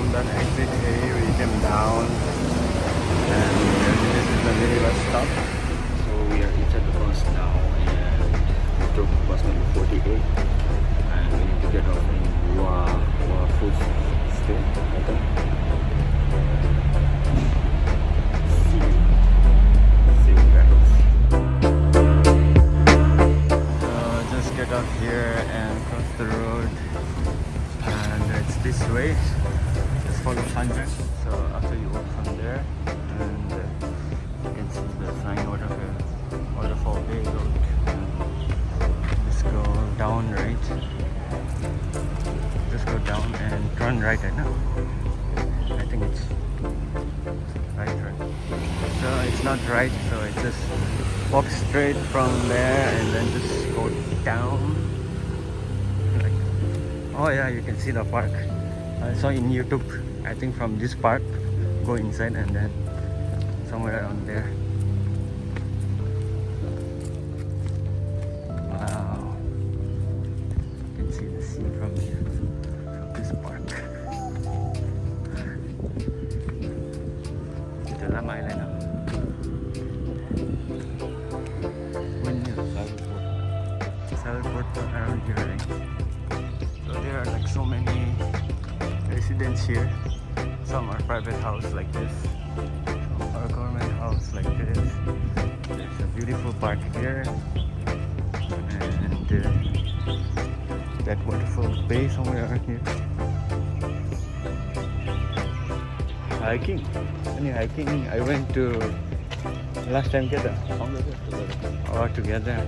from that exit here, we came down, and this is the mini bus stop. So we are inside the bus now, and we took bus number 48, and we need to get off in Waterfall Bay Park. Just get off here and cross the road, and it's this way. Just follow 100. So after you walk from there, and you can see the sign Waterfall Bay Road. Just go down, right? Just go down and turn right. I know. I think it's right. So it's not right. So it just walk straight from there and then just go down. Like, oh yeah, you can see the park. I saw in YouTube. I think from this park, go inside and then somewhere around there. Wow, you can see the sea from here, from this park. Ito lang island. Around here, right? So there are like so many residents here. Some are private house like this, some are government house like this. There's a beautiful park here, and that waterfall bay somewhere around here. Hiking. Any hiking? I went to last time together. Or together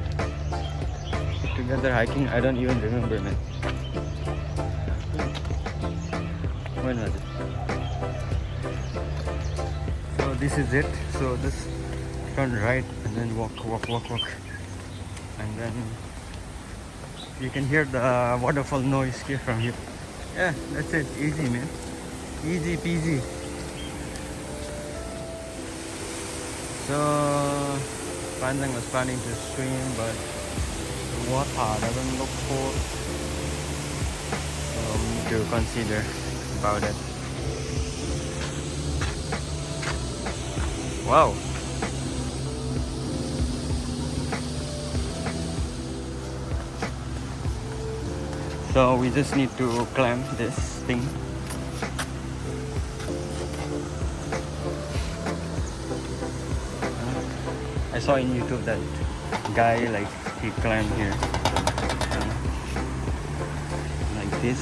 hiking. I don't even remember, man. When was it? So this is it. So just turn right and then walk, and then you can hear the waterfall noise here from here. Yeah, that's it. Easy, man. Easy peasy. So Pandang was planning to swim, but the water doesn't look cold, so we need to consider about it. Wow. So we just need to climb this thing. I saw in YouTube that guy, like, he climbed here like this.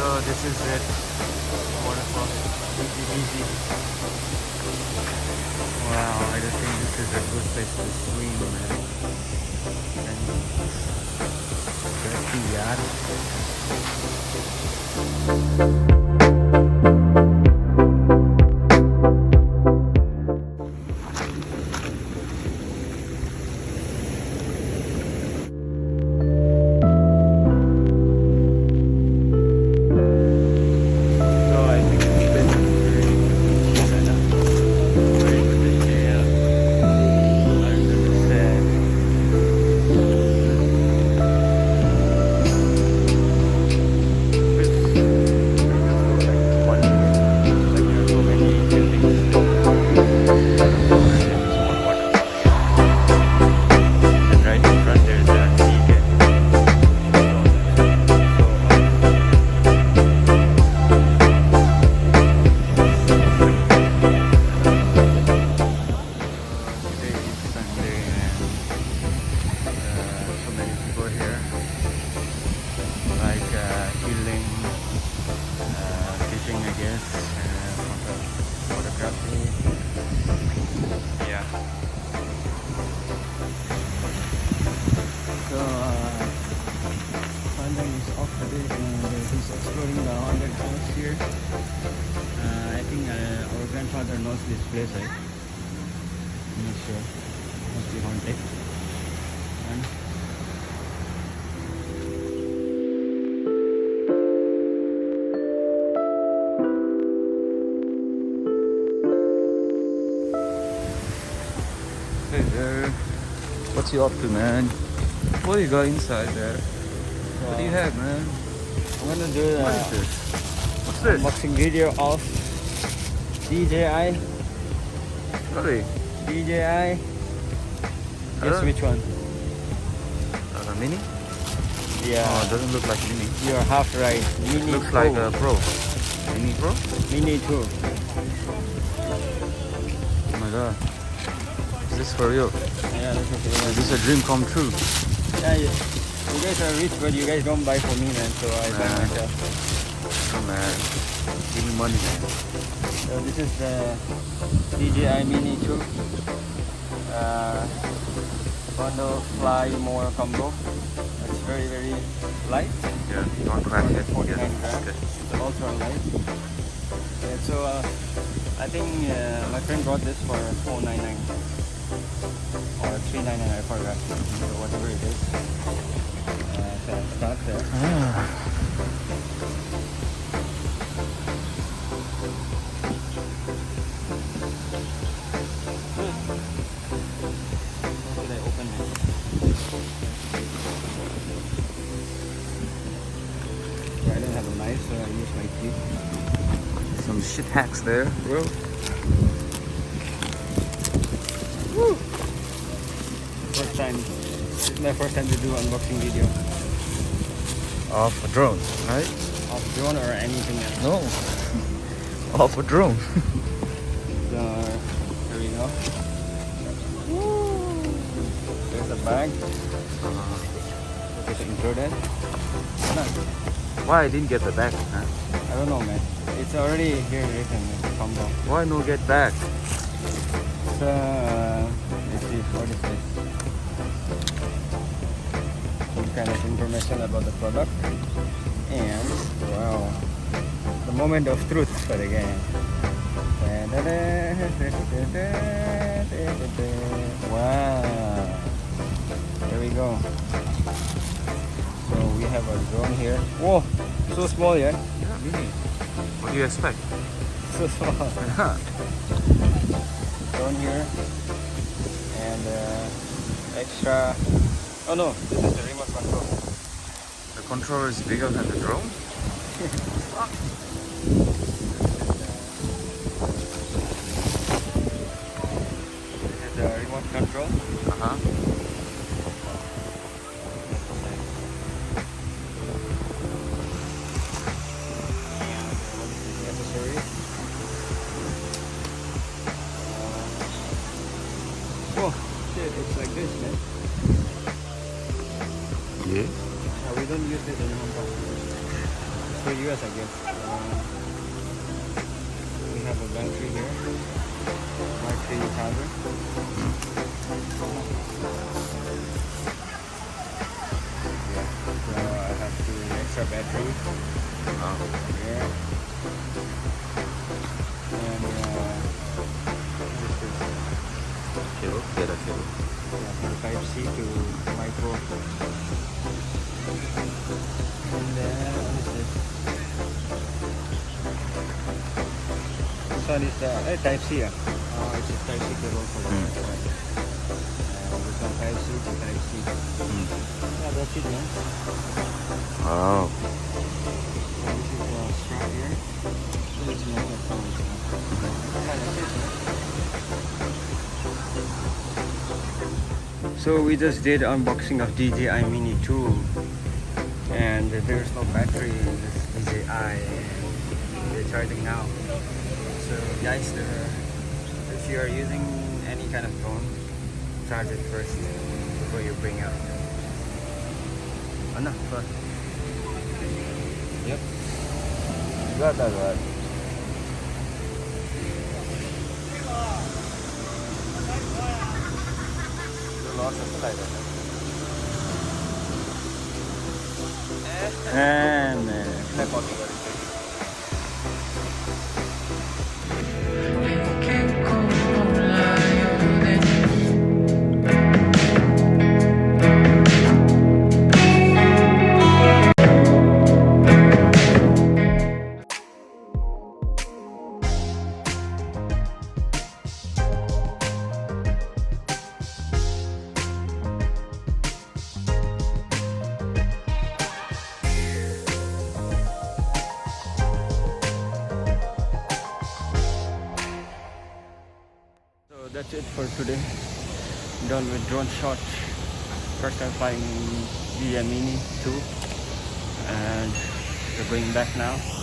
So this is it, waterfall, easy. Wow, I just think this is a good place to swim, man. And dirty, here. I think our grandfather knows this place, right? I'm not sure. Must be haunted. man. Hey there. What's you up to, man? What do you got inside there? What do you have, man? I'm gonna do What is this? What's this? unboxing video of DJI. Really? DJI. Guess which one? Mini? Yeah. Oh, it doesn't look like mini. You're half right. Mini Looks 2. like a Pro. Mini Pro? Mini 2. Oh my god. Is this for you? Yeah, this is Is this a dream come true? Yeah, you guys are rich, but you guys don't buy for me, man. So I buy Nah. myself. Oh man. Give me money, man. So this is the DJI Mini 2. Bundle Fly More combo. It's very light. Yeah, don't crack it. 49 Yeah. grams. Okay. It's ultra light. Yeah, so I think my friend bought this for $499 or $399. I forgot. So whatever it is. So it's not there. How should I open it? I don't have a knife, so I use my teeth. Some shit hacks there, bro. Woo! First time. This is my first time to do unboxing video Off a drone, right? of drone or anything else. No. Off a drone. So here we go. Woo! There's a bag. It's included. Why I didn't get the back, huh? I don't know, man. It's already here written in the combo. Why no get back? So let's see, what is this? Some kind of information about the product. And wow, the moment of truth for the game. Wow. There we go. So we have a drone here. Whoa, so small, yeah? Yeah, mini. What do you expect? So small. Drone here. And extra. Oh no, this is the remote control. The controller is bigger than the drone? This is the remote control. Uh-huh. And what is this? Accessories. Oh shit, it's like this, man. Yeah. We don't use it in Hong Kong. It's for US, I guess. We have a battery here. Mark 3 charger. Yeah. So I have 2 extra battery Oh. here. And what is this? Cable? Data cable. Yeah, from Type-C to micro. And then what is this? This one is Type-C. Oh, it's a Type-C cable for the this one Type-C to Type-C. Yeah, that's it, man. Oh. And this is the strap here. So it's not that phone. Yeah, that's it, man. So we just did unboxing of DJI Mini 2 and there's no battery in this DJI and they're charging now. So guys, if you are using any kind of phone, charge it first before you bring out. Ano? Yep. You got that right. And that's it for today. Done with drone shot. First time flying the Mini 2, and we're going back now.